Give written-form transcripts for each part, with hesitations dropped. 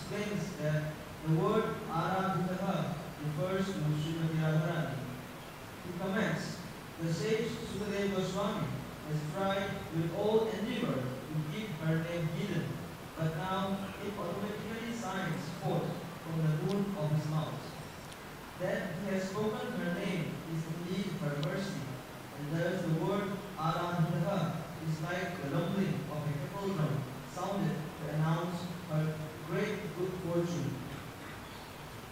explains that the word Aradhitaha refers to Srimati Radharani. He comments, the sage Sukadeva Goswami has tried with all endeavor to keep her name hidden, but now it automatically shines forth from the moon of his mouth. That he has spoken her name is indeed her mercy, and thus the word Aradhitaha is like the rumbling of a kettle drum sounded to announce her great good fortune.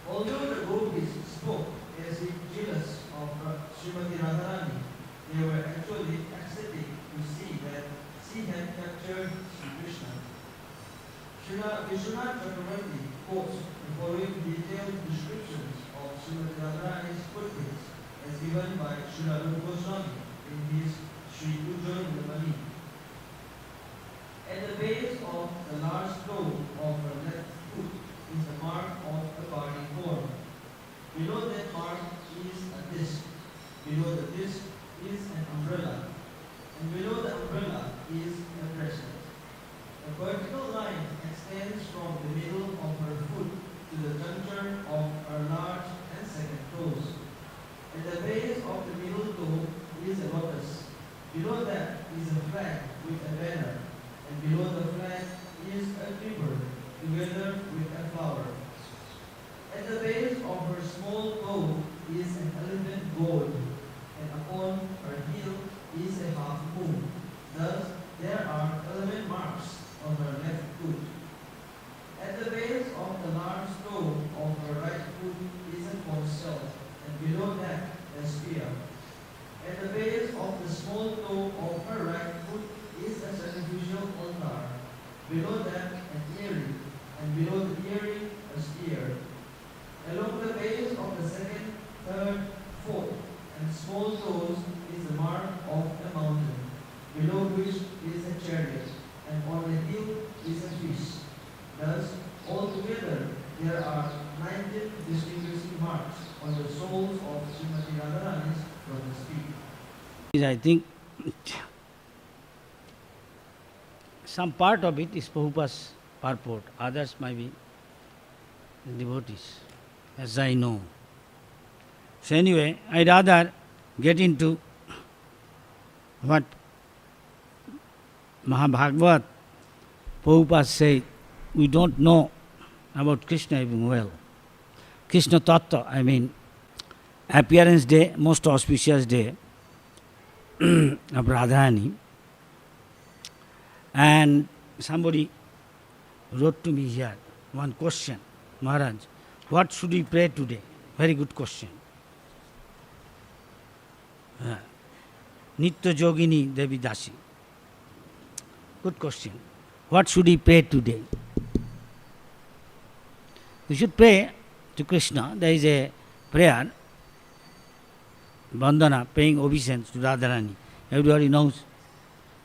Although the gopis spoke as if jealous of Srimati Radharani, they were actually ecstatic to see that she had captured Sri Krishna. Srila Vishwanath Chakravarti quotes the following detailed descriptions of Srimati Radharani's footprints as given by Srila Rupa Goswami in his Sri Ujjwal Nirmani. At the base of the large toe of her left foot is the mark of a parting form. Below that mark is a disc. Below the disc is an umbrella. And below the umbrella is a bracelet. A vertical line extends from the middle of her foot to the juncture of her large and second toes. At the base of the middle toe is a lotus. Below that is a flag with a banner, and below the flag is a creeper together with a flower. At the base of her small toe is an elephant gold, and upon her heel is a half moon. Thus, there are 11 marks on her left foot. At the base of the large toe of her right foot is a corn shell, and below that a spear. At the base of the small toe of her right foot is a sacrificial altar. Below that an earring, and below the earring a spear. Along the base of the second, third, fourth, and small toes is the mark of a mountain, below which is a chariot, and on the heel is a fish. Thus, altogether, there are 19 distinguishing marks on the soles of Srimati Radharani's lotus feet. I think some part of it is Prabhupada's purport, others might be devotees, as I know. So anyway, I rather get into what Mahabhagavat Prabhupada said, we don't know about Krishna even well. Krishna Tattva, I mean, appearance day, most auspicious day of Radharani. And somebody wrote to me here one question, Maharaj, what should we pray today? Very good question. Nitya Yogini Devi Dasi. Good question. What should we pray today? We should pray to Krishna. There is a prayer, Vandana, paying obeisance to Radharani. Everybody knows.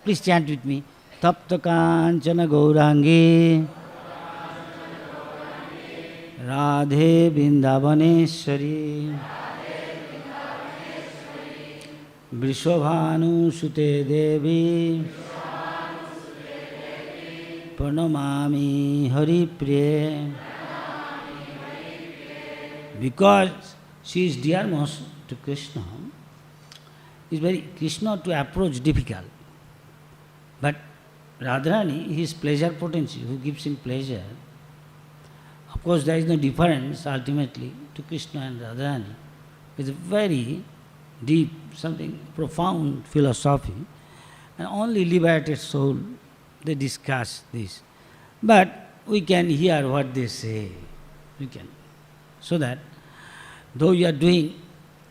Please chant with me. Tapta Kanchana Gaurangi Radhe Vrindavaneshwari Vrishabhanu Sute Devi Pranamami Hari Priya. Because she is dearmost to Krishna, is very Krishna to approach difficult. But Radharani, his pleasure potency, who gives him pleasure. Of course, there is no difference ultimately to Krishna and Radharani. It's a very deep, something profound philosophy, and only liberated soul, they discuss this. But we can hear what they say. We can. So that, though you are doing,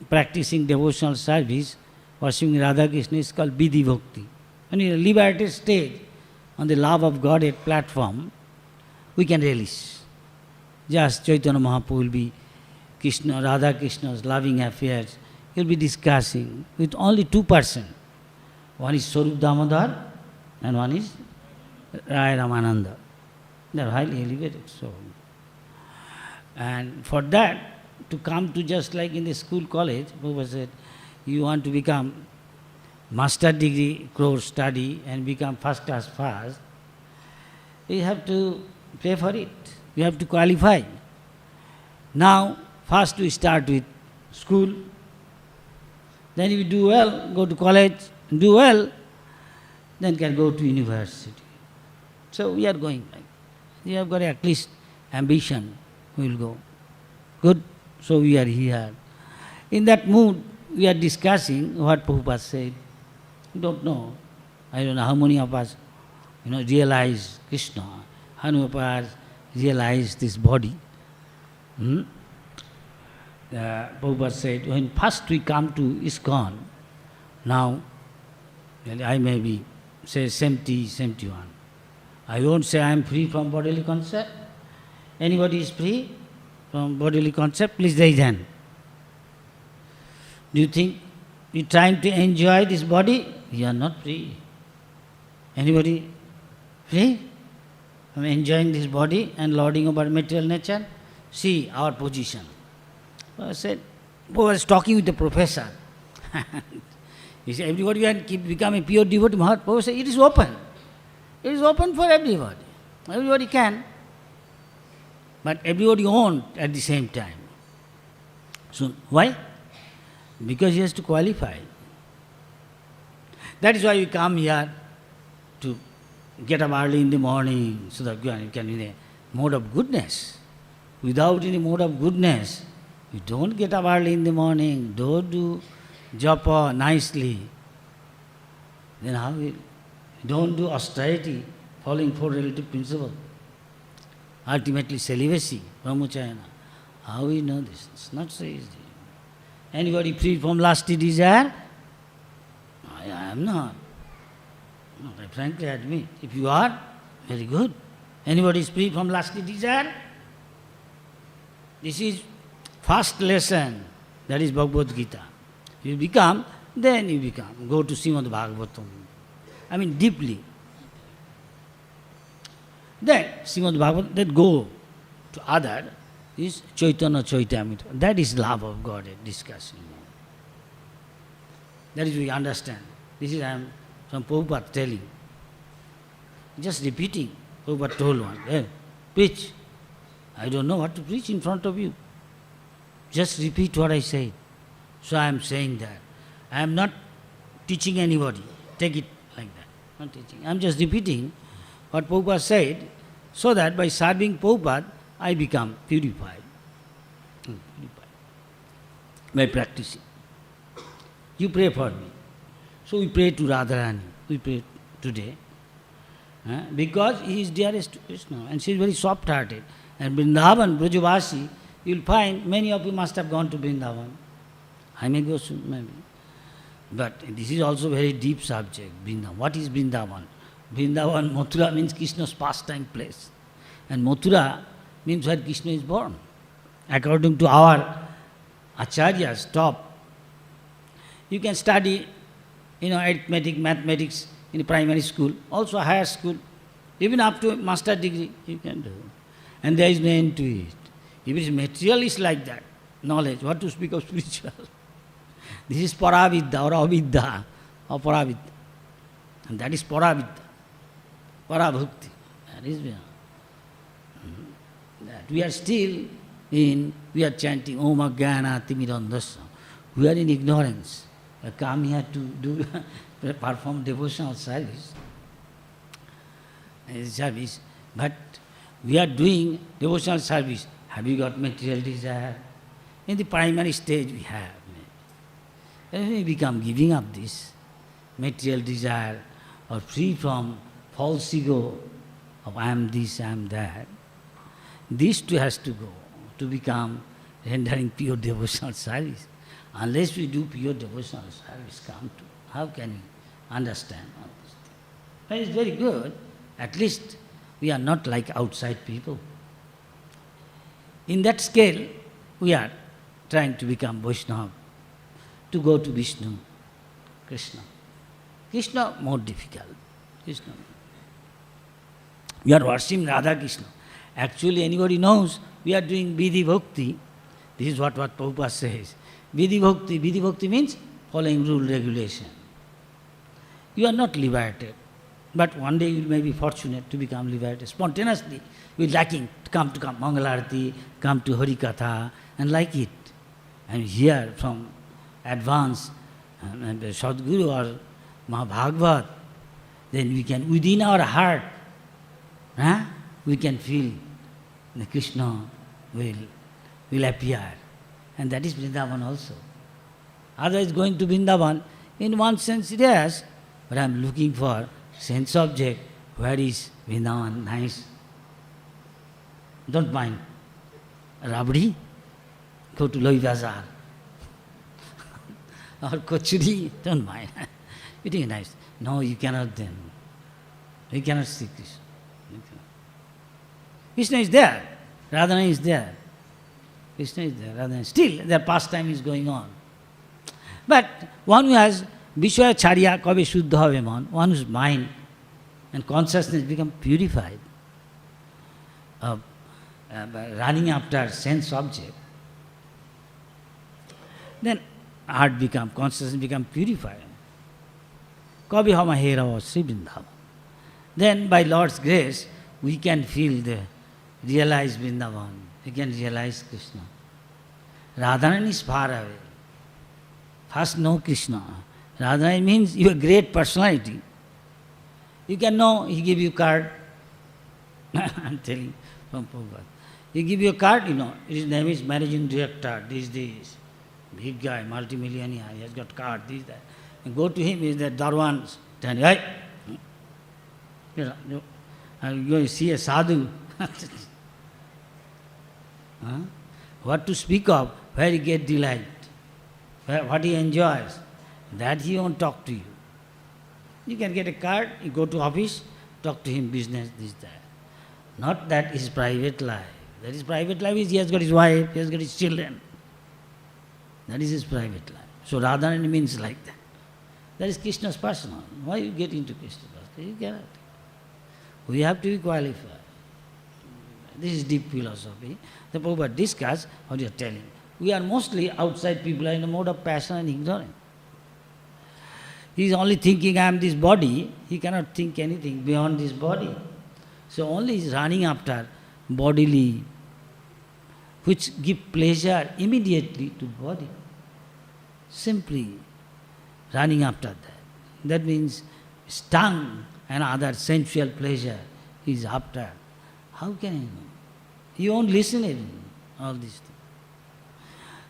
practicing devotional service, worshipping Radha Krishna is called Vidhi Bhakti. And in a liberated state, on the love of Godhead platform, we can relish. Just Chaitanya Mahaprabhu will be Krishna, Radha Krishna's loving affairs. He will be discussing with only two persons. One is Swarup Damodar and one is Raya Ramananda. They are highly elevated. So, and for that, to come to just like in the school, college, Prabhupada said, you want to become master degree course study and become first class fast, you have to pay for it. we have to qualify. Now, first we start with school, then if you do well, go to college, do well, then can go to university. So we are going like, we have got at least ambition, we will go. Good, so we are here. In that mood, we are discussing what Prabhupada said. We don't know. I don't know how many of us, realize Krishna, how many of us realize this body. Prabhupada said, when first we come to ISKCON, now I may be, say, 70, 71. I won't say I am free from bodily concept. Anybody is free from bodily concept? Please raise hand. Do you think you are trying to enjoy this body? You are not free. Anybody free from enjoying this body and lording over material nature? See our position. I said, I was talking with the professor. He said, everybody can become a pure devotee. Prabhupada said, it is open. It is open for everybody. Everybody can. But everybody won't at the same time. So, why? Because he has to qualify. That is why we come here to get up early in the morning so that you can in a mode of goodness. Without any mode of goodness, you don't get up early in the morning, don't do japa nicely. Then how will you don't do austerity, following four relative principles. Ultimately celibacy, brahmacharya. How we know this? It's not so easy. Anybody free from lusty desire? I am not. No, I frankly admit. If you are, very good. Anybody is free from lusty desire? This is first lesson. That is Bhagavad Gita. You become, then you become. Go to Srimad Bhagavatam. I mean deeply. Then Srimad Bhagavatam, then go to other is Chaitanya Chaitamrita. That is love of God discussing. That is we understand. This is I am from Prabhupada telling. Just repeating. Prabhupada told one, hey, preach. I don't know what to preach in front of you. Just repeat what I said. So I am saying that. I am not teaching anybody. Take it like that. Not teaching. I am just repeating what Prabhupada said, so that by serving Prabhupada, I become purified. By practicing. You pray for me. So we pray to Radharani. We pray today. Because he is dearest to Krishna and she is very soft-hearted. And Vrindavan, Brajavasi, you will find many of you must have gone to Vrindavan. I may go soon, maybe. But this is also very deep subject, Vrindavan. What is Vrindavan? Vrindavan, Mathura means Krishna's pastime place. And Mathura means where Krishna is born. According to our acharyas, top. You can study, arithmetic, mathematics in primary school, also higher school, even up to master degree, you can do. And there is no end to it. If it is material, it's like that, knowledge. What to speak of spiritual? This is paravidya or avidya or paravidya. And that is paravidya, parabhukti. That is that. We are still we are chanting Om Ajnana Timirandhasya. We are in ignorance. We come here to perform devotional service. But we are doing devotional service. Have you got material desire? In the primary stage we have. And we become giving up this material desire or free from false ego of I am this, I am that. This too has to go to become rendering pure devotional service. Unless we do pure devotional service, how can we understand all this? But it's very good. At least we are not like outside people. In that scale, we are trying to become Vaishnava, to go to Vishnu, Krishna. Krishna more difficult. Krishna. We are worshipping Radha Krishna. Actually, anybody knows we are doing Vidhi Bhakti. This is what Prabhupada says. Vidhi Bhakti means following rule, regulation. You are not liberated. But one day you may be fortunate to become liberated. Spontaneously, you're liking to come Mangalarti, come to Harikatha, and like it. And hear from advanced Sadguru or Mahabhagavat, then we can, within our heart, we can feel the Krishna will appear. And that is Vrindavan also. Otherwise, going to Vrindavan, in one sense, yes, but I am looking for sense object. Where is Vrindavan? Nice. Don't mind. Rabdi, go to Loi Bazaar. Or Kochuri, don't mind. It is nice. No, you cannot then. You cannot see Krishna. Krishna is there. Radharani is there. Krishna is there. Radharani. Still, their pastime is going on. But one who has Vishwaya Charya, Kabe Shuddha Habe Man, one whose mind and consciousness become purified, running after sense object, then heart become, consciousness become purified. Kabi Hama Hera was Sri Vrindavan. Then by Lord's grace, we can feel the realized Vrindavan. We can realize Krishna. Radharani is far away. First know Krishna. Radharani means you are great personality. You can know, he give you card. I'm telling from Prabhupada. He give you a card, you know, his name is managing director, this. Big guy, multimillionaire, he has got card, this, that. And go to him, he is the Darwan, stand, hey! You go see a sadhu. What to speak of, where he get delight, what he enjoys, that he won't talk to you. You can get a card, you go to office, talk to him, business, this, that. Not that his private life. That is private life is he has got his wife, he has got his children. That is his private life. So Radharani means like that. That is Krishna's personal. Why you get into Krishna's personal? You cannot. We have to be qualified. This is deep philosophy. The Prabhupada discuss what you are telling. We are mostly outside people are in a mode of passion and ignorance. He is only thinking, I am this body. He cannot think anything beyond this body. So only he is running after bodily, which give pleasure immediately to body. Simply running after that. That means tongue and other sensual pleasure is after. How can he know? He won't listen even, all these things.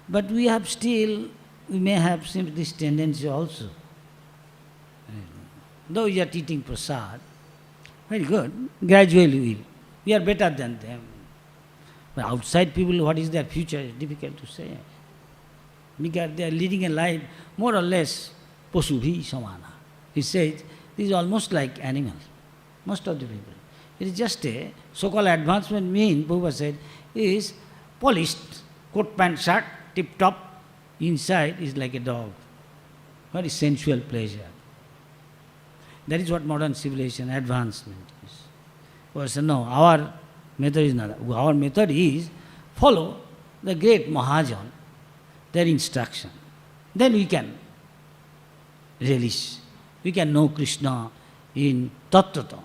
But we may have this tendency also. Though we are eating prasad, very good, gradually we are better than them. But outside people, what is their future is difficult to say. Because they are leading a life more or less posubhi samana. He says, this is almost like animals, most of the people. It is just a so-called advancement mean, Prabhupada said, is polished, coat, pant, shirt, tip-top, inside is like a dog. What is sensual pleasure? That is what modern civilization advancement is. Prabhupada said, no, our method is not that. Our method is follow the great Mahajan, their instruction. Then we can relish. We can know Krishna in Tattvata.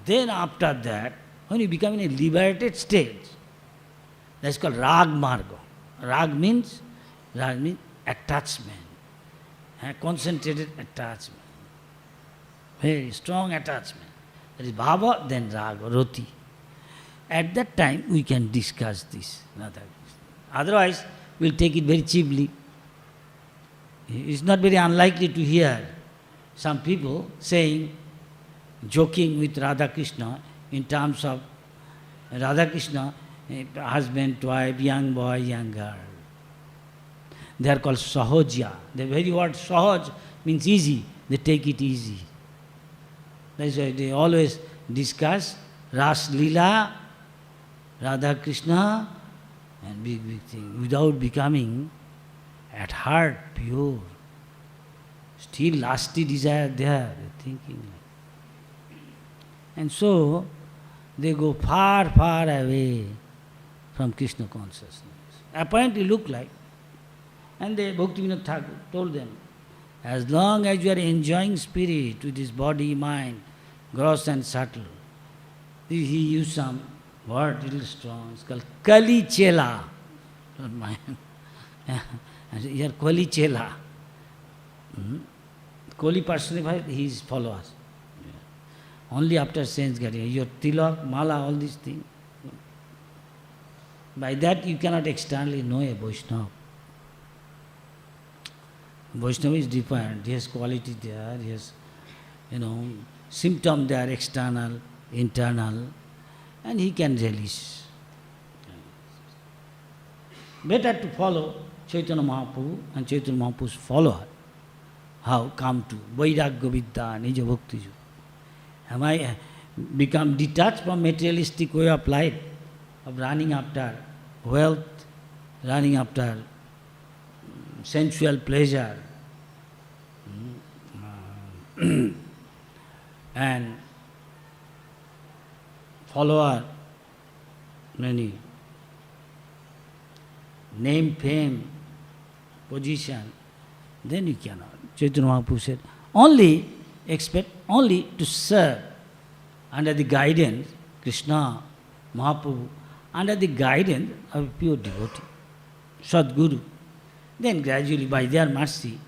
Then after that, when you become in a liberated stage, that's called Rag Marga. Rag means attachment, concentrated attachment, very strong attachment. That is Bhava, then Raga, Roti. At that time, we can discuss this. Otherwise, we'll take it very cheaply. It's not very unlikely to hear some people saying, joking with Radha Krishna in terms of Radha Krishna, husband, wife, young boy, young girl. They are called Sahajya. The very word Sahaj means easy. They take it easy. That's why they always discuss Ras Leela, Radha Krishna, and big thing, without becoming at heart pure. Still lusty desire there, thinking. And so they go far, far away from Krishna consciousness. Apparently look like. And the Bhaktivinoda Thakur told them, as long as you are enjoying spirit with this body, mind, gross and subtle. He used some word, little strong. It's called Kali Chela. Don't mind. Here, Kali Chela. Kali personified his followers. Only after sense getting your tilak, mala, all these things. By that you cannot externally know a Vaishnava. Vaishnava is different. He has quality there. He has, symptom there, external, internal, and he can relish. Better to follow Chaitanya Mahaprabhu and Chaitanya Mahaprabhu's follower. How come to Vairagya Vidya, Nija Bhakti. Am I become detached from materialistic way of life, of running after wealth, running after sensual pleasure, and follower, many, name, fame, position, then you cannot. Chaitanya Mahaprabhu said, only to serve under the guidance, Krishna, Mahaprabhu, under the guidance of a pure devotee, Sadguru. Then gradually by their mercy,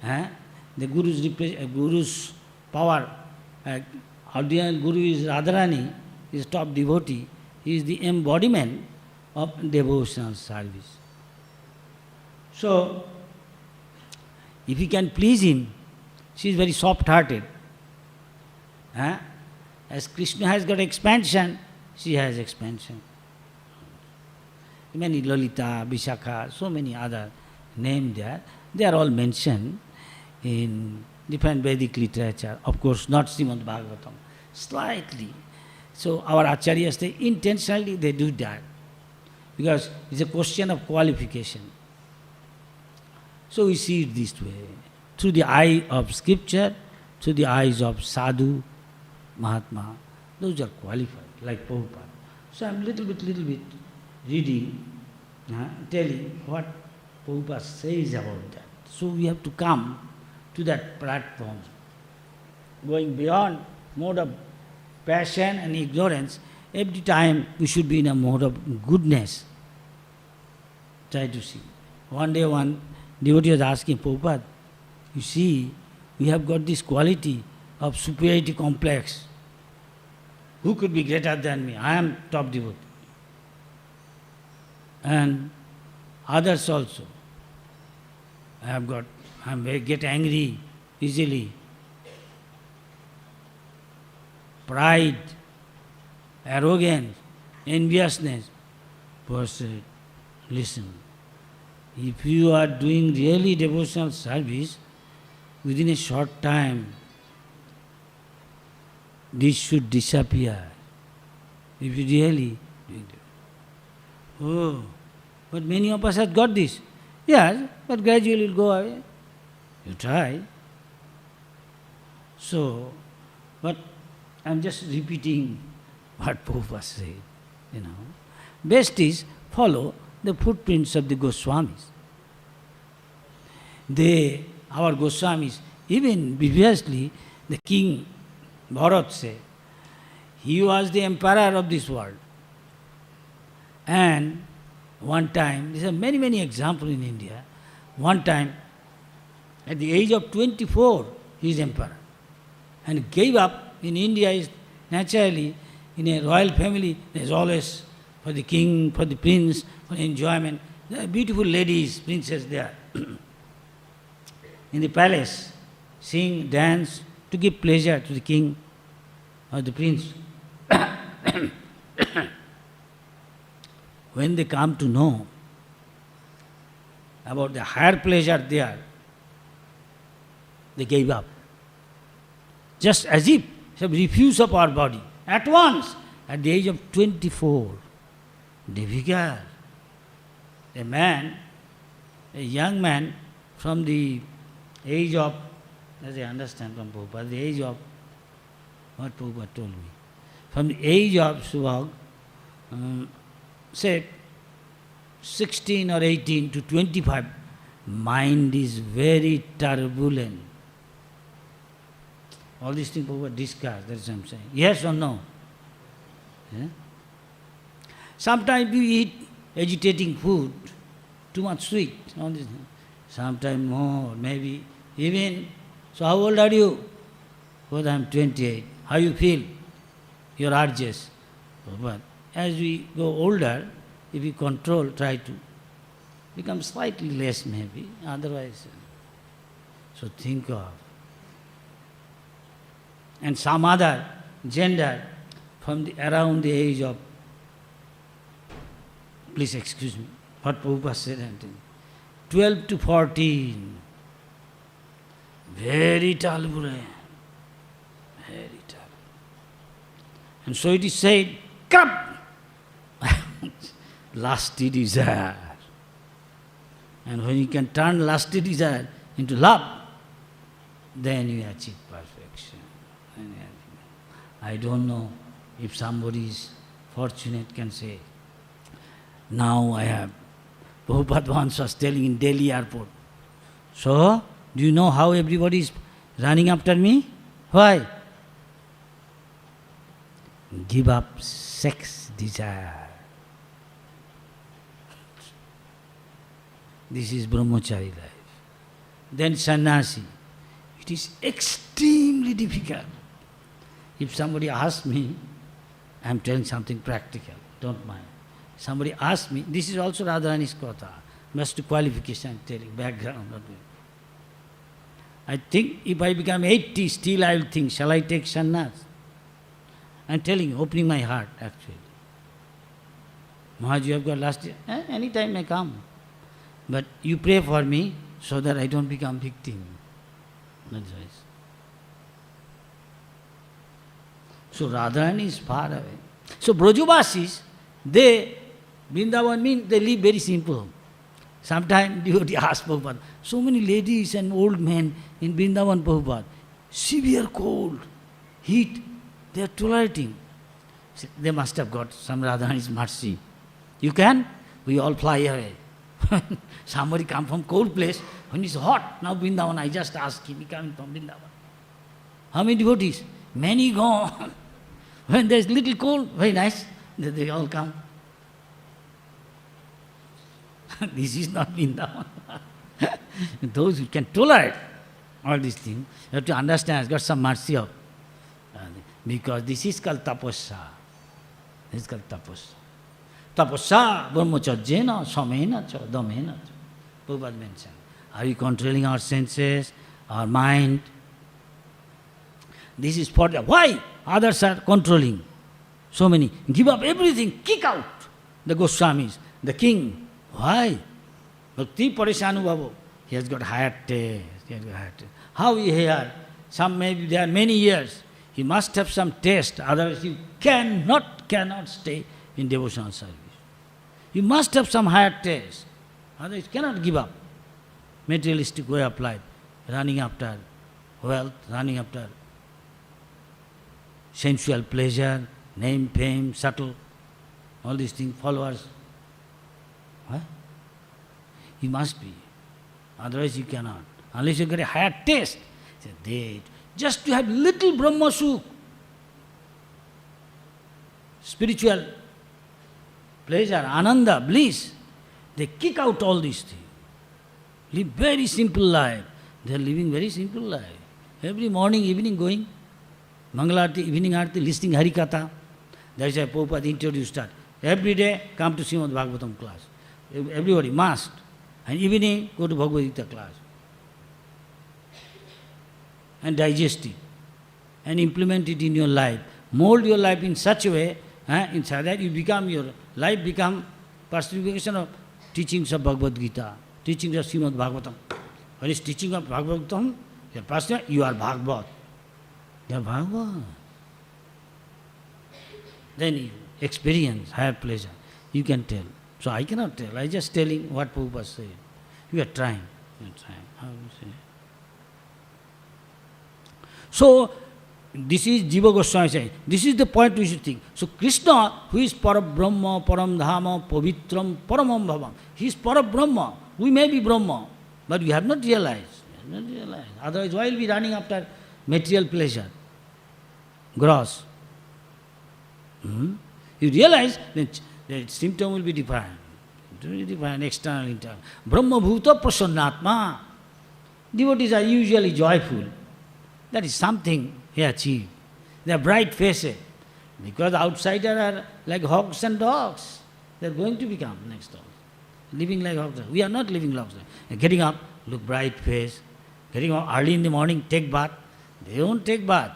the Guru's power, ordinary Guru is Radharani, is top devotee, he is the embodiment of devotional service. So, if he can please him, she is very soft-hearted. As Krishna has got expansion, she has expansion. Many Lalita, Vishakha, so many other names there, they are all mentioned in different Vedic literature. Of course, not Srimad Bhagavatam. Slightly. So our acharyas, they intentionally they do that. Because it's a question of qualification. So we see it this way. Through the eye of scripture, through the eyes of sadhu, mahatma, those are qualified, like Prabhupada. So I'm little bit reading, telling what Prabhupada says about that. So we have to come to that platform. Going beyond mode of passion and ignorance, every time we should be in a mode of goodness. Try to see. One day one devotee was asking Prabhupada, you see, we have got this quality of superiority complex. Who could be greater than me? I am top devotee. And others also. I get angry easily. Pride, arrogance, enviousness. Prabhupada said, listen, if you are doing really devotional service, within a short time, this should disappear. If you really doing that. Oh, but many of us have got this. Yes, but gradually it will go away. You try. So, but I'm just repeating what Prabhupada said, Best is follow the footprints of the Goswamis. Our Goswamis, even previously, the king Bharat said, he was the emperor of this world. And one time, there are many examples in India, one time, at the age of 24, he is emperor. And gave up. In India, is naturally, in a royal family, there is always, for the king, for the prince, for enjoyment, there are beautiful ladies, princesses there. In the palace, sing, dance, to give pleasure to the king or the prince. When they come to know about the higher pleasure there, they gave up. Just as if some refuse of our body. At once, at the age of 24, difficult. A young man from the age of, as I understand from Prabhupada, the age of, what Prabhupada told me, from the age of Subhag, say 16 or 18 to 25, mind is very turbulent. All these things Prabhupada discussed, that's what I'm saying. Yes or no? Yeah? Sometimes we eat agitating food, too much sweet, all these things. Sometimes more, maybe even. So how old are you? Well, I'm 28. How you feel? Your urges. But as we go older, if we control, try to become slightly less maybe, otherwise. So think of. And some other gender from around the age of, please excuse me, what Prabhupada said, 12 to 14. Very tall, very tall. And so it is said, crap! Lusty desire. And when you can turn lusty desire into love, then you achieve perfection. I don't know if somebody is fortunate can say, now I have, Prabhupada once was telling in Delhi airport, so, do you know how everybody is running after me? Why? Give up sex desire. This is brahmachari life. Then sannyasi. It is extremely difficult. If somebody asks me, I am telling something practical, don't mind. Somebody asks me, this is also Radharani's kotha, just qualification I am telling, background. I think if I become 80, still I will think, shall I take sannyas? I am telling you, opening my heart actually. Maharaj, you have got last year, any time I come. But you pray for me so that I don't become victim. That's why. So Radharani is far away. So Brajavasis, they, Vrindavan means they live very simple. Sometimes devotee ask Prabhupada, so many ladies and old men in Vrindavan, Prabhupada, severe cold, heat, they are tolerating. They must have got some Radharani's mercy. You can? We all fly away. Somebody come from cold place, when it's hot, now Vrindavan, I just ask him, he coming from Vrindavan. How many devotees? Many gone. When there's little cold, very nice, they all come. This is not Vrindavan. Those who can tolerate all these things, you have to understand, has got some mercy of. Because this is called tapasya. This is called tapasya. Tapasya brahmacharjena samena cha damena cha. Prabhupada mentioned. Are we controlling our senses, our mind? This is for the, why? Others are controlling. So many. Give up everything, kick out the Goswamis, the king. Why? Bhakti Parishanubhava. He has got higher taste. He has got higher taste. How he hear? Some maybe there are many years. He must have some taste, otherwise you cannot stay in devotional service. You must have some higher taste, otherwise you cannot give up materialistic way of life, running after wealth, running after sensual pleasure, name, fame, subtle, all these things, followers. What? You must be, otherwise you cannot. Unless you get a higher taste, just to have little Brahma Sukh, spiritual pleasure, ananda, bliss, they kick out all these things. Live very simple life. They are living very simple life. Every morning, evening going, Mangalarti, evening Arti, listening Harikatha. That is why Prabhupada introduced that. Every day, come to Srimad Bhagavatam class. Everybody must. And evening, go to Bhagavad Gita class. And digest it. And implement it in your life. Mold your life in such a way, in such that you become, your life become personification of teachings of Bhagavad Gita, teachings of Srimad Bhagavatam. When it's teaching of Bhagavatam, you are Bhagavad. You are Bhagavad. Then you experience higher pleasure. You can tell. So I cannot tell. I just telling what Prabhupada said. You are trying. You are trying. How you say? So, this is Jiva Goswami saying. This is the point we should think. So, Krishna, who is Parabrahma, Paramdhama, Pavitram, Paramam Bhavam, he is Parabrahma. We may be Brahma, but we have not realized. We have not realized. Otherwise, why will we be running after material pleasure, gross. You realize that the symptom will be defined. It will be defined, external, internal. Brahma bhuta prasannatma. Devotees are usually joyful. That is something he achieved. They are bright faces. Because outsiders are like hogs and dogs. They are going to become next door. Living like hogs. We are not living like hogs. Getting up, look bright face. Getting up early in the morning, take bath. They won't take bath.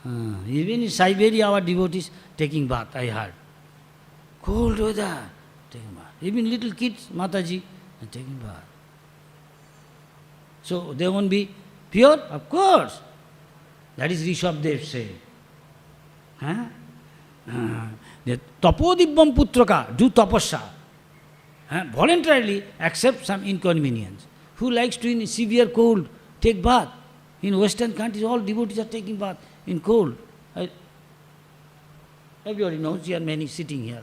Even in Siberia, our devotees taking bath, I heard. Cold weather, taking bath. Even little kids, Mataji, are taking bath. So they won't be pure? Of course. That is Rishabdev said. The tapodibbam putraka, do tapasya. Voluntarily accept some inconvenience. Who likes to in severe cold take bath? In Western countries, all devotees are taking bath in cold. Everybody knows, there are many sitting here.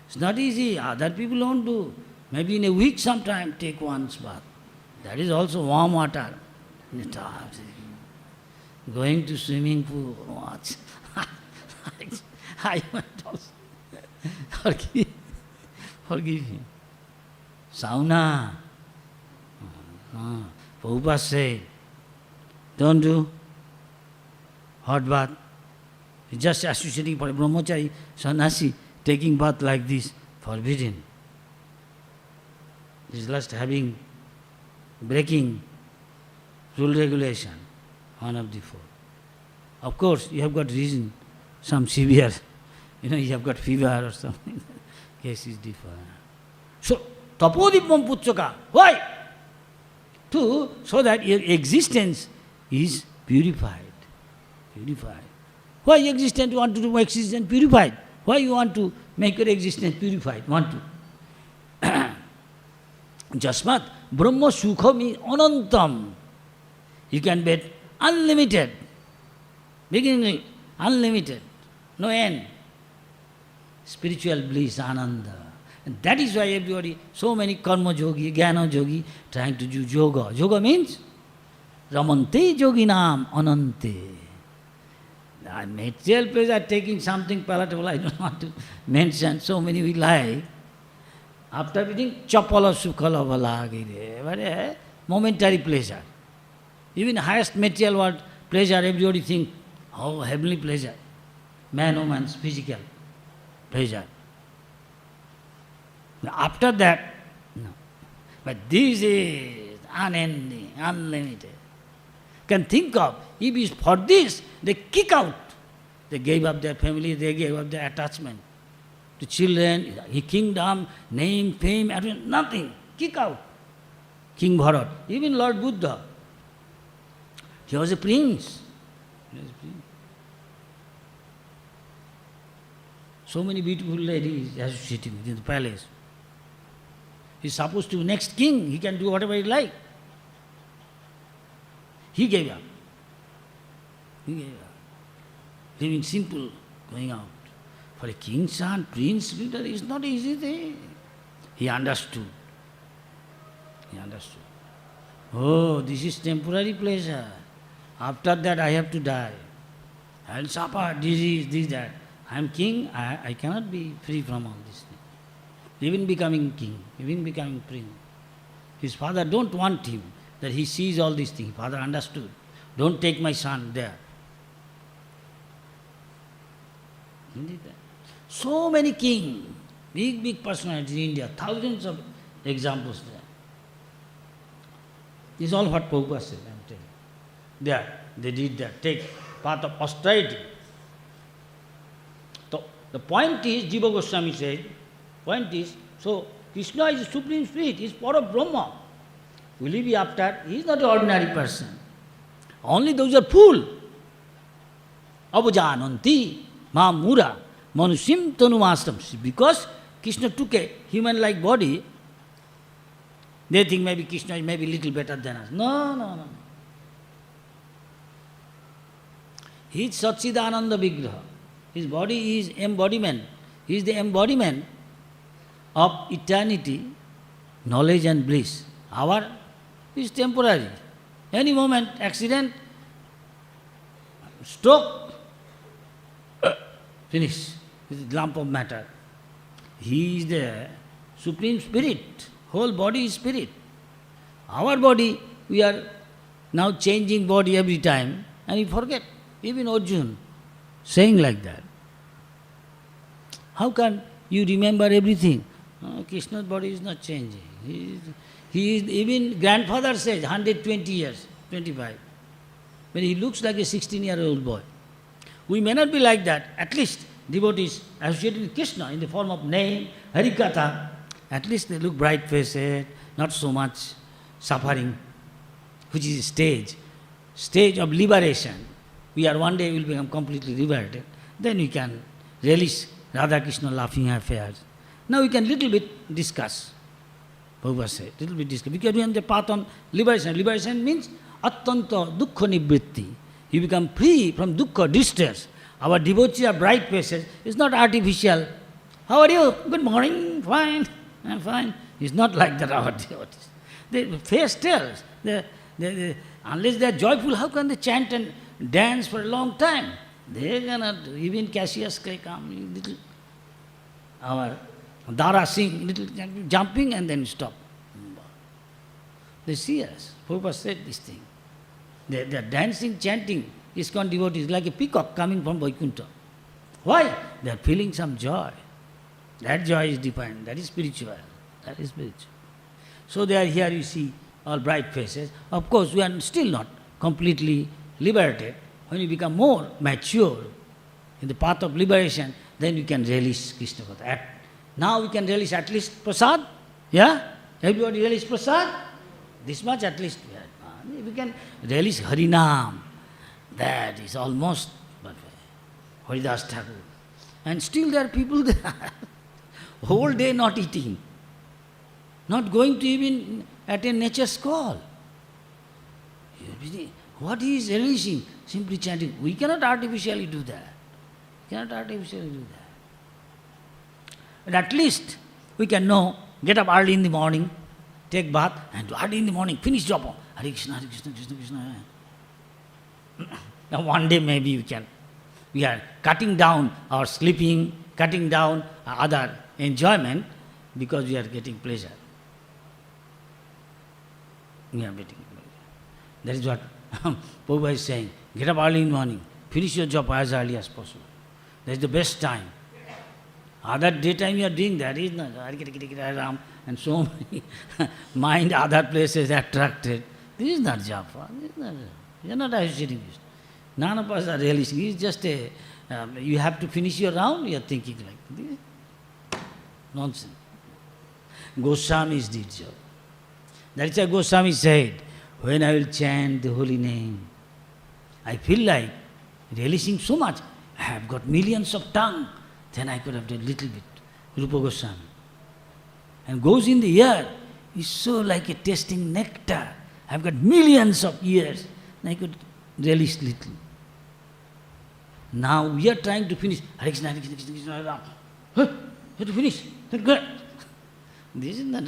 It's not easy. Other people don't do. Maybe in a week sometime take one's bath. That is also warm water. Going to swimming pool, what? I went also. Forgive him. Sauna. Prabhupada said, don't do hot bath. It's just associating for a brahmachari, sannyasi, taking bath like this, forbidden. It's just breaking rule regulation, one of the four. Of course, you have got reason, some severe, you have got fever or something. Case is different. So, tapodibbam putraka. Why? So that your existence is purified. Purified. Why existence you want to do existence purified? Why you want to make your existence purified? Want to? Jasmat Brahma Sukham is anantam. You can bet unlimited. Beginning unlimited. No end. Spiritual bliss, ananda. And that is why everybody, so many karma yogi, jnana yogi, trying to do yoga. Yoga means ramante yoginam anante. Material pleasure, taking something palatable, I don't want to mention, so many we like. After eating, chapala sukhala valagire. But momentary pleasure. Even highest material world pleasure, everybody think, oh, heavenly pleasure. Man or man's physical pleasure. After that, no. But this is unending, unlimited. Can think of, if it's for this, they kick out. They gave up their family, they gave up their attachment to children, kingdom, name, fame, nothing. Kick out. King Bharat, even Lord Buddha, he was a prince. He was a prince. So many beautiful ladies associating with the palace. He's supposed to be next king, he can do whatever he like. He gave up. He gave up. Living simple, going out. For a king's son, prince, leader, is not easy thing. He understood. He understood. Oh, this is temporary pleasure. After that I have to die. I will suffer disease, this, that. I am king, I cannot be free from all this thing. Even becoming king, even becoming prince. His father don't want him, that he sees all these things. Father understood. Don't take my son there. So many kings, big personalities in India, thousands of examples there. This is all what Prabhupada said, I am telling you. There, they did that, take path of austerity. So, the point is, Jiva Goswami said, point is, so Krishna is the Supreme Spirit, he is part of Brahma. Will he be after? He is not an ordinary person. Only those are fool. Avajananti, Mamura, Manusim Tanumastam. Because Krishna took a human-like body, they think maybe Krishna is maybe little better than us. No. He is Satchidananda Vigraha. His body is embodiment. He is the embodiment of eternity, knowledge and bliss. Our is temporary. Any moment, accident, stroke, finish. This is lump of matter. He is the Supreme Spirit. Whole body is spirit. Our body, we are now changing body every time, and we forget. Even Arjuna saying like that. How can you remember everything? Krishna's body is not changing. He is even grandfather says 120 years, 25. When he looks like a 16-year-old boy. We may not be like that. At least devotees associated with Krishna in the form of name, Harikatha, at least they look bright faced, not so much suffering, which is stage of liberation. We are one day will become completely liberated. Then we can relish Radha Krishna laughing affairs. Now we can little bit discuss. Prabhupada said, little bit discuss. Because we are on the path on liberation. Liberation means attanta dukkha nivritti. You become free from dukkha, distress. Our devotees are bright faces. It's not artificial. How are you? Good morning. Fine. I'm fine. It's not like that, our devotees. The face tells. Unless they are joyful, how can they chant and dance for a long time? They cannot. Even Cassius can come, little. Our Dara sing, little jumping and then stop. They see us. Prabhupada said this thing. They are dancing, chanting. ISKCON devotees like a peacock coming from Vaikuntha. Why? They are feeling some joy. That joy is divine. That is spiritual. That is spiritual. So they are here, you see, all bright faces. Of course, we are still not completely liberated. When you become more mature in the path of liberation, then you can relish Krishna Katha. Now we can relish at least prasad. Yeah? Everybody relish prasad? This much at least. We can relish Harinam. That is almost Haridas Thakur. And still there are people there, whole day not eating, not going to even attend nature's call. What he is relishing? Simply chanting. We cannot artificially do that. But at least we can know, get up early in the morning, take bath, and early in the morning, finish japa. Hare Krishna, Krishna Krishna. Now one day maybe we are cutting down our sleeping, cutting down other enjoyment because we are getting pleasure. We are getting pleasure. That is what Prabhupada is saying. Get up early in the morning, finish your job as early as possible. That is the best time. Other daytime you are doing that is not, and so many mind other places attracted. This is not japa. You are not associating this. None of us are realistic. It's just you have to finish your round, you are thinking like this. Nonsense. Goswamis did so. That is why Goswami said, when I will chant the holy name, I feel like relishing so much. I have got millions of tongue. Then I could have done little bit. Rupa Goswami. And goes in the ear. It's so like a tasting nectar. I've got millions of ears. And I could relish little. Now we are trying to finish. Hare Krishna, Hare Krishna, Krishna Krishna, Hare Rama. Huh? You have to finish. That's good. This is not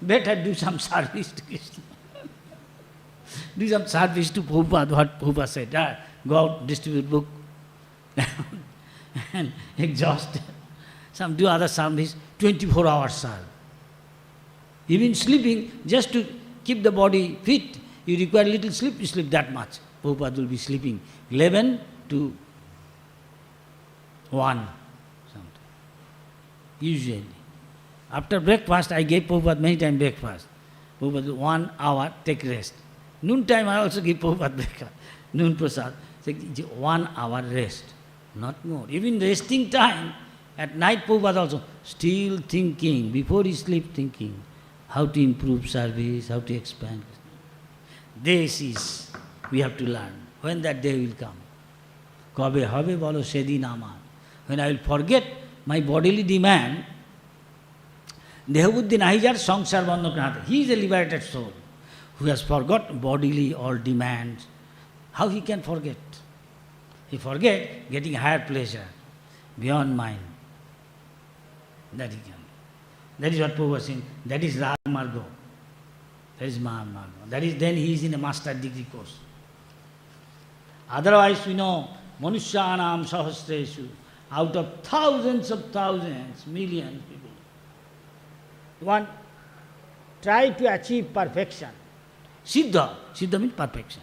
better do some service to Krishna. Do some service to Prabhupada, what Prabhupada said. Go out, distribute book. And exhausted. Some do other service, 24 hours serve. Even sleeping, just to keep the body fit, you require little sleep, you sleep that much. Prabhupada will be sleeping 11 to 1 something. Usually. After breakfast, I gave Prabhupada many times breakfast. Prabhupada 1 hour, take rest. Noon time I also give Prabhupada breakfast. Noon prasad. 1 hour rest. Not more. Even resting time, at night Prabhupada also, still thinking, before he sleep thinking, how to improve service, how to expand. This is, we have to learn. When that day will come. Kabe habe bolo sedin amar. When I will forget my bodily demand, Dehabuddhi nahijar sangsar bandha pranata. He is a liberated soul who has forgot bodily all demands. How he can forget? He forget getting higher pleasure beyond mind. That he can. That is what Prabhupada was saying. That is Raga Marga. That is Mahatma. That is, then he is in a master degree course. Otherwise, we know, Manushyanam Sahasreshu, out of thousands, millions people, one try to achieve perfection. Siddha means perfection.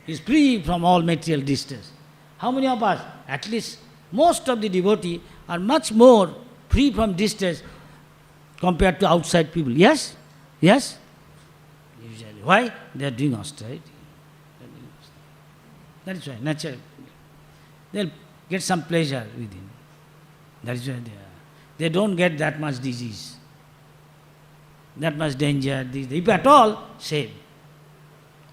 He is free from all material distress. How many of us, at least most of the devotees, are much more free from distress compared to outside people? Yes? Yes? Usually. Why? They are doing austerity. That is why, naturally. They'll get some pleasure within. That is why they are. They don't get that much disease, that much danger. If at all, saved.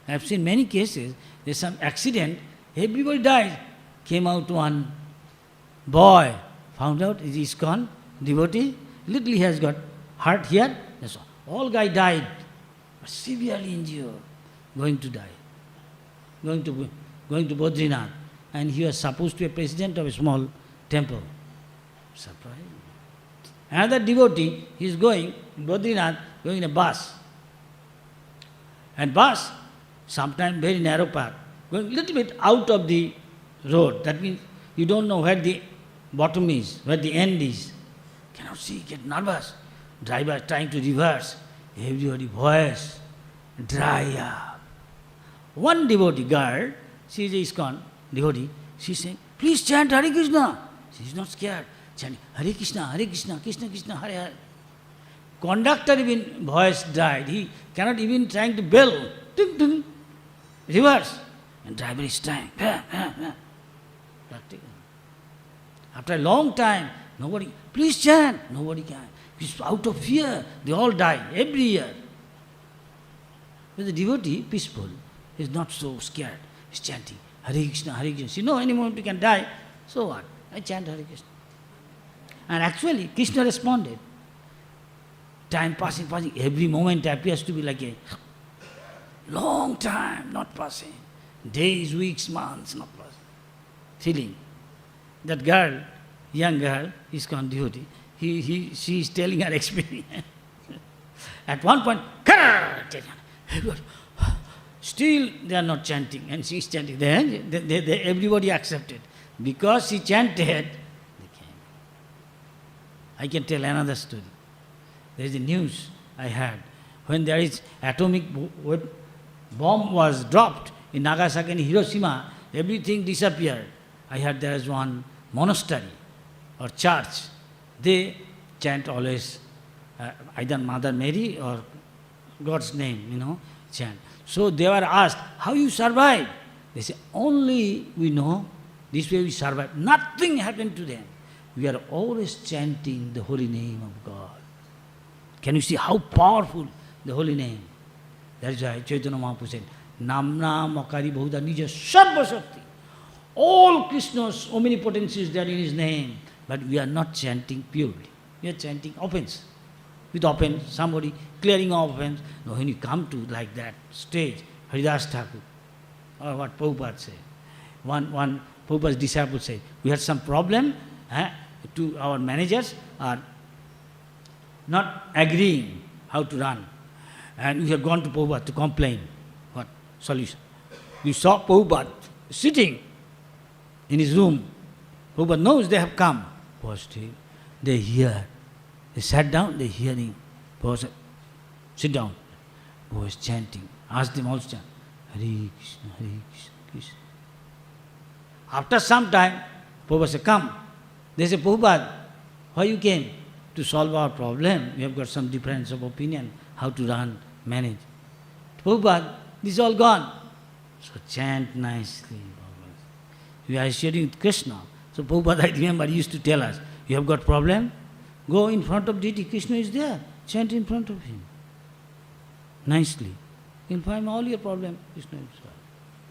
I have seen many cases, there's some accident, everybody dies. Came out one boy, found out he is ISKCON devotee, little he has got hurt here, that's all. All guy died, severely injured, going to die, going to Badrinath, and he was supposed to be a president of a small temple. Surprise. Another devotee, he is going in Badrinath, going in a bus. And bus, sometimes very narrow path, going a little bit out of the road. That means you don't know where the bottom is, where the end is. Cannot see, get nervous. Driver trying to reverse. Everybody voice, dry up. One devotee girl, she is a ISKCON devotee, she is saying, please chant Hare Krishna. She is not scared. Chanting Hare Krishna, Krishna Krishna, Hare Hare. Conductor even voice died. He cannot even trying to bell. Ding, ding. Reverse. And driver is trying. Practical. After a long time, nobody, please chant. Nobody can. It's out of fear. They all die every year. But the devotee, peaceful, is not so scared. He's chanting Hare Krishna, Hare Krishna. See, no, any moment you can die. So what? I chant Hare Krishna. And actually, Krishna responded. Time passing. Every moment appears to be like a long time, not passing. Days, weeks, months, not passing. Feeling. That girl, young girl, ISKCON devotee, she is telling her experience. At one point, still they are not chanting, and she is chanting. Then everybody accepted. Because she chanted, they came. I can tell another story. There is a news I heard. When there is atomic bomb was dropped in Nagasaki and Hiroshima, everything disappeared. I heard there is one monastery or church. They chant always either Mother Mary or God's name, chant. So they were asked, how you survive? They say, only we know, this way we survive. Nothing happened to them. We are always chanting the holy name of God. Can you see how powerful the holy name? That is why Chaitanya Mahaprabhu said, Namna Makari Bahuda Nija Sarva Shakti. All Krishna's omnipotency is there in his name. But we are not chanting purely. We are chanting offense. With offense, somebody clearing offense. No, when you come to like that stage, Haridas Thakur, or what Prabhupada said, one Prabhupada's disciple said, we had some problem, to our managers are not agreeing how to run. And we have gone to Prabhupada to complain. What solution? We saw Prabhupada sitting in his room. Prabhupada knows they have come. Positive. They hear. They sat down, they hearing. Prabhupada said, sit down. Prabhupada was chanting. Asked them also chant. Hare Krishna, Hare Krishna, Krishna. After some time, Prabhupada said, come. They said, Prabhupada, why you came? To solve our problem. We have got some difference of opinion, how to run, manage. Prabhupada, this is all gone. So chant nicely. We are associating with Krishna. So Prabhupada, I remember, used to tell us, you have got problem? Go in front of deity. Krishna is there. Chant in front of him. Nicely. You'll find all your problem. Krishna is there.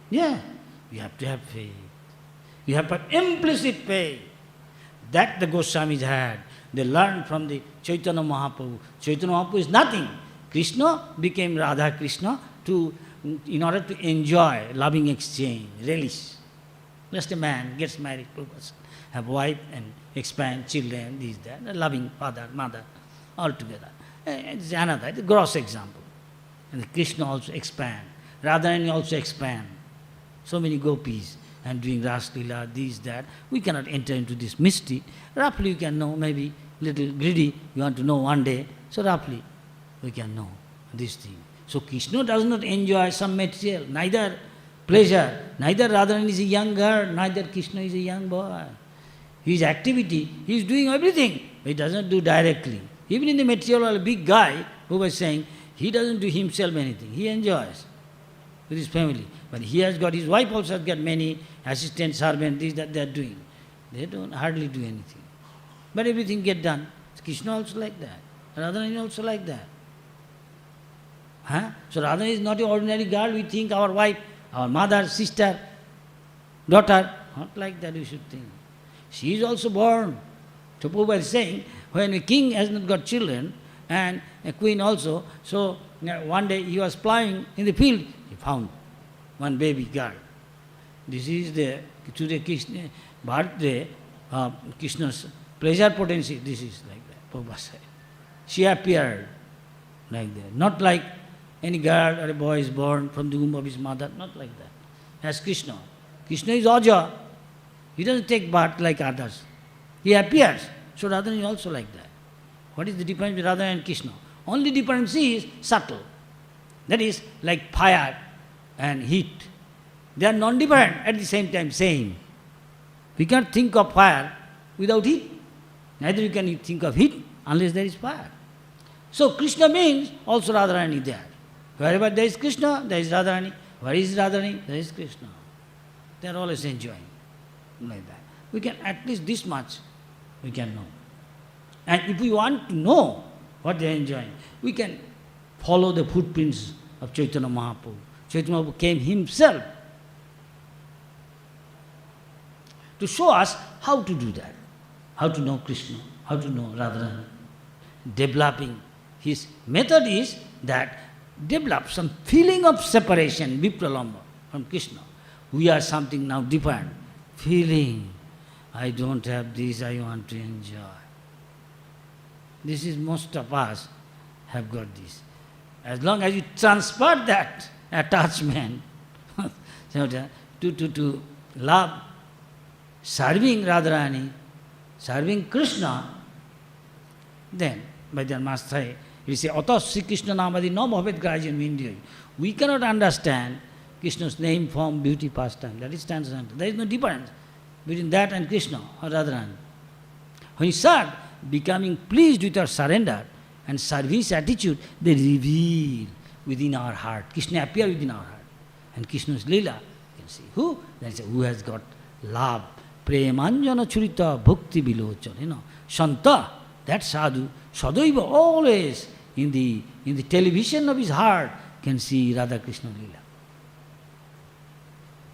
Yeah. You have to have faith. You have to have implicit faith. That the Goswamis had. They learned from the Chaitanya Mahaprabhu. Chaitanya Mahaprabhu is nothing. Krishna became Radha Krishna in order to enjoy loving exchange, relish. Just a man gets married, have wife and expand children, this, that, a loving father, mother, all together. It's another, it's a gross example. And Krishna also expand. Radharani also expand. So many gopis and doing Ras Leela, this, that. We cannot enter into this mystery. Roughly you can know, maybe little greedy, you want to know one day. So roughly we can know this thing. So Krishna does not enjoy some material, neither pleasure, neither Radharani is a young girl, neither Krishna is a young boy. His activity, he is doing everything, but he does not do directly. Even in the material world, a big guy who was saying, he doesn't do himself anything, he enjoys with his family. But he has got, his wife also has got many assistants, servants, this, that they are doing. They don't hardly do anything. But everything get done. Krishna also like that. Radharani also like that. Huh? So Radharani is not an ordinary girl. We think our wife, our mother, sister, daughter. Not like that we should think. She is also born. So Prabhupada is saying, when a king has not got children, and a queen also, so one day he was plowing in the field, he found one baby girl. This is the today Krishna birthday of Krishna's pleasure potency. This is like that, Prabhupada said. She appeared like that. Not like any girl or a boy is born from the womb of his mother, not like that. As Krishna. Krishna is Aja. He doesn't take birth like others. He appears. So Radharani is also like that. What is the difference between Radharani and Krishna? Only difference is subtle. That is like fire and heat. They are non-different at the same time, same. We can't think of fire without heat. Neither you can think of heat unless there is fire. So Krishna means also Radharani there. Wherever there is Krishna, there is Radharani. Where is Radharani? There is Krishna. They are always enjoying like that. We can, at least this much, we can know. And if we want to know what they are enjoying, we can follow the footprints of Chaitanya Mahaprabhu. Chaitanya Mahaprabhu came himself to show us how to do that, how to know Krishna, how to know Radharani. Developing his method is that develop some feeling of separation, vipralamba, from Krishna. We are something now different. Feeling, I don't have this, I want to enjoy. This is most of us have got this. As long as you transfer that attachment to love, serving Radharani, serving Krishna, then by their master, we say, Ata Sri Krishna Namadi no bhavet grajan vindya. We cannot understand Krishna's name, form, beauty, pastime. That is transcendental. There is no difference between that and Krishna or Radharani. When you start becoming pleased with our surrender and service attitude, they reveal within our heart. Krishna appear within our heart. And Krishna's Leela, you can see. Who? That is who has got love. Premanjana churita bhakti vilochana. You know, Shanta, that sadhu, sadaiva, always in the television of his heart can see Radha Krishna Leela.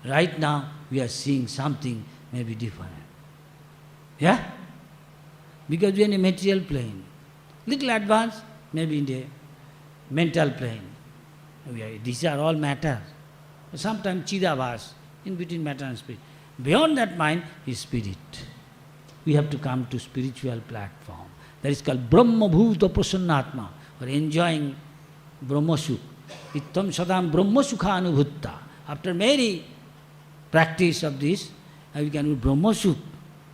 Right now we are seeing something maybe different. Yeah? Because we are in a material plane. Little advanced, maybe in the mental plane. These are all matter. Sometimes chidavas, in between matter and spirit. Beyond that mind is spirit. We have to come to spiritual platform. That is called Brahma Bhuta Prasannatma, or enjoying Brahma Sukha. Ittam Sadam Brahma Sukha Anubhutta. After many practice of this, we can do Brahma Sukha,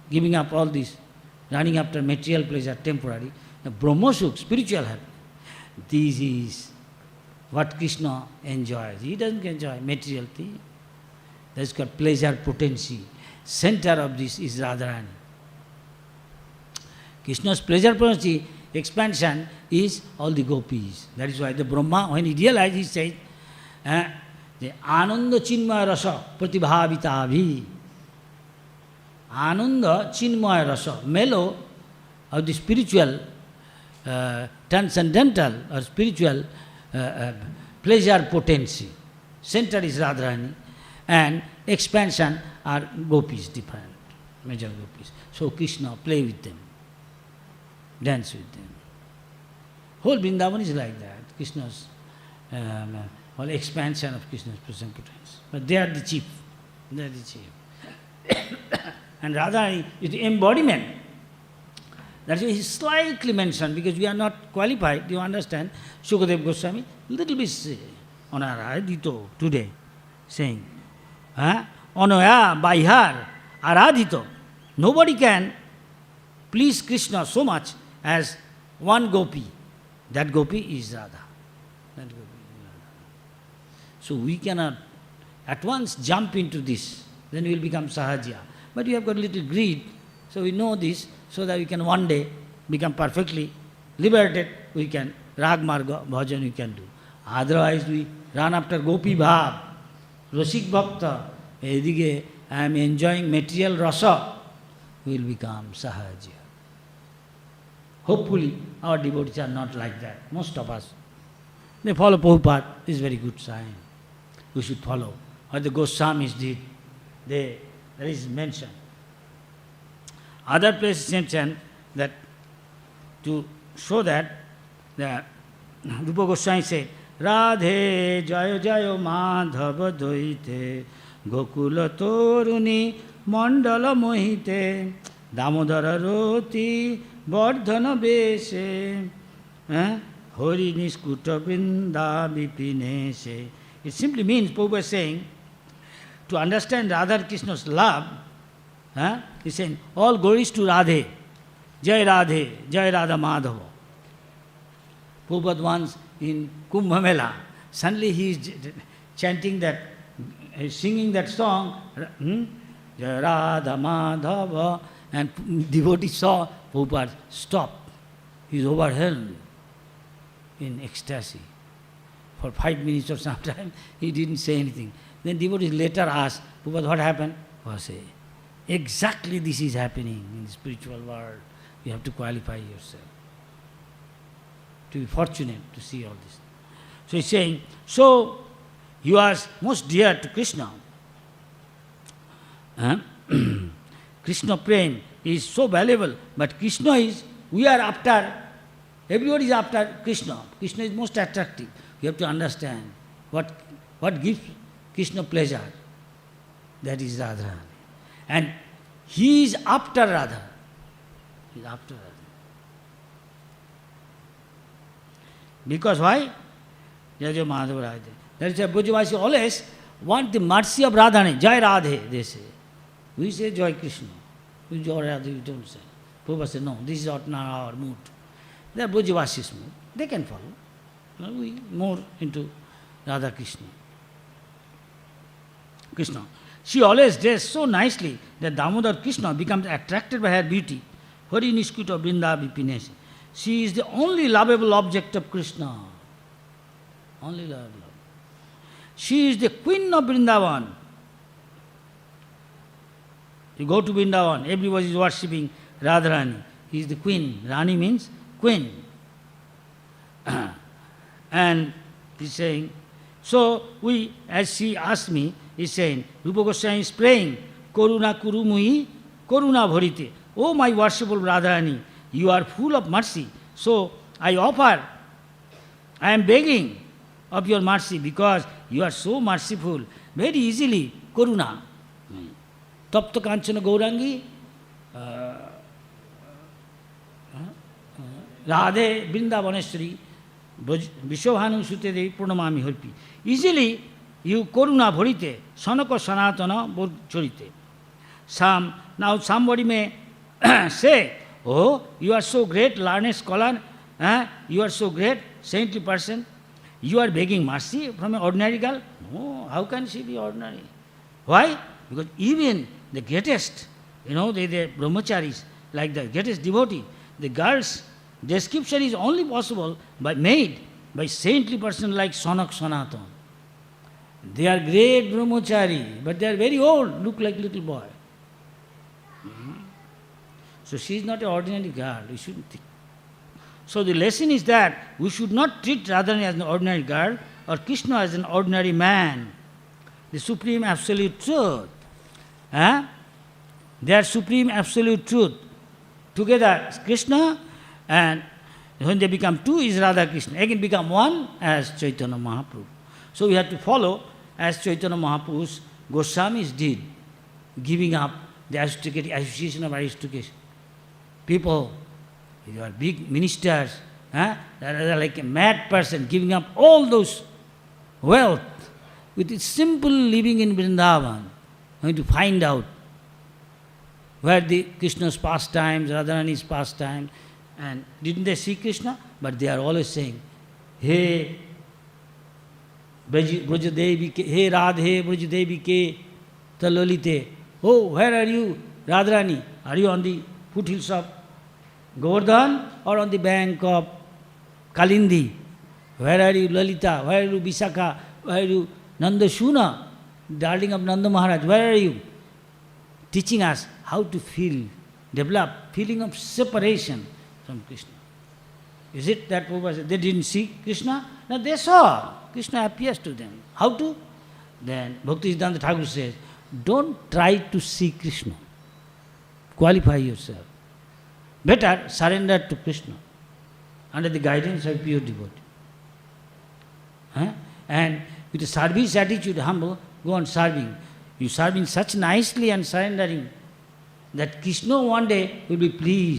giving up all this, running after material pleasure, temporary. The Brahma Sukha, spiritual happiness. This is what Krishna enjoys. He doesn't enjoy material thing. That's called pleasure potency. Center of this is Radharani. Krishna's pleasure potency expansion is all the gopis. That is why the Brahma, when he realized, he said, the Ananda Chinmaya Rasa Pratibhavita. Ananda Chinmaya Rasa, mellow of the spiritual, transcendental or spiritual pleasure potency. Center is Radharani, and expansion are gopis, different, major gopis. So Krishna play with them, dance with them. Whole Vrindavan is like that. Krishna's whole expansion of Krishna's present potential. But they are the chief. They are the chief. And Radharani is the embodiment That's why he slightly mentioned, because we are not qualified, you understand. Shukadev Goswami, little bit on our Aradhito today, saying, Anaya by her, Aradhito. Nobody can please Krishna so much as one gopi. That gopi is Radha. That gopi is Radha. So we cannot at once jump into this, then we will become Sahajya. But we have got a little greed, so we know this, so that we can one day become perfectly liberated, we can Rag Marga, Bhajan we can do. Otherwise we run after Gopi Bhav, Rasik Bhakta, edige I am enjoying material rasa, we will become Sahajya. Hopefully our devotees are not like that, most of us. They follow Prabhupada, is very good sign. We should follow. What the Goswamis did, that is mentioned. Other places mention that to show that the Rupa Goswami said, Radhe Jayo Jayo Madhava Dvaite Gokula Toruni Mandala Mohite Damodara Roti Vardhana Beshe Hori Niskuta Vrinda Vipinese. It simply means, Prabhupada is saying, to understand Radha Krishna's love, he's saying, all glories to Radhe, Jai Radha Madhava. Prabhupada once in Kumbh Mela, suddenly he is chanting that, singing that song, Jai Radha Madhava, and devotee saw Prabhupada stop. He is overwhelmed in ecstasy. For 5 minutes or some time, he didn't say anything. Then devotees later asked, Prabhupada, what happened? Prabhupada said, exactly this is happening in the spiritual world. You have to qualify yourself. To be fortunate to see all this. So he's saying, so you are most dear to Krishna. Krishna Prem is so valuable, but Krishna is, we are after, everybody is after Krishna. Krishna is most attractive. You have to understand what gives Krishna pleasure. That is Radha. And he is after Radha. He is after Radha. Because why? Jai Jai Madhava Radhe. That is why Brajavasi always want the mercy of Radhani. Jai Radhe, they say. We say Jai Krishna. We Jai Radhe, we don't say. Prabhupada said, no, this is not our mood. They are Brajavasi's mood. They can follow. We more into Radha Krishna. Krishna. She always dressed so nicely that Damodar Krishna becomes attracted by her beauty. Hari Niskuta Vrinda Vipinesi. She is the only lovable object of Krishna. Only lovable. She is the queen of Vrindavan. You go to Vrindavan, everybody is worshipping Radharani. He is the queen. Rani means queen. And he's saying, so we, as she asked me, he's saying, Rupa Goswami is praying, Karuna Kurumui, Karuna Bharite. Oh my worshipful Radharani, you are full of mercy. So I am begging of your mercy because you are so merciful. Very easily, Karuna. Tapta Kanchana Gaurangi, Radhe Vrindavaneshwari, Vishwabhanu Sute Devi Purnamami Harpi. Easily, you Karuna Bharite, Sanaka Sanatana Bodhcharite. Now somebody may say, oh, you are so great, learned scholar, you are so great, saintly person, you are begging mercy from an ordinary girl? No, how can she be ordinary? Why? Because even the greatest, the brahmacharis, like the greatest devotee, the girl's description is only possible made by saintly person like Sanak Sanatan. They are great brahmachari, but they are very old, look like little boy. So she is not an ordinary girl, we shouldn't think. So the lesson is that we should not treat Radharani as an ordinary girl or Krishna as an ordinary man. The supreme absolute truth. They are supreme absolute truth. Together Krishna, and when they become two is Radha Krishna. Again become one as Chaitanya Mahaprabhu. So we have to follow as Chaitanya Mahaprabhu's Goswamis did, giving up the association of aristocracy. People You are big ministers, they are like a mad person giving up all those wealth with a simple living in Vrindavan, going to find out where the Krishna's pastimes, Radharani's pastimes, and didn't they see Krishna? But they are always saying, Hey Brajadevi ke, Hey Radhe Brajadevi ke Talolite. Oh, where are you, Radharani? Are you on the foothills of Govardhan or on the bank of Kalindi? Where are you, Lalita? Where are you, Visakha? Where are you, Nandashuna, darling of Nanda Maharaj? Where are you? Teaching us how to feel, develop feeling of separation from Krishna. Is it that Prabhupada said they didn't see Krishna? No, they saw. Krishna appears to them. How to? Then Bhaktisiddhanta Thakur says, don't try to see Krishna. Qualify yourself. Better surrender to Krishna under the guidance of pure devotee. And with a service attitude, humble, go on serving. You serving such nicely and surrendering that Krishna one day will be pleased.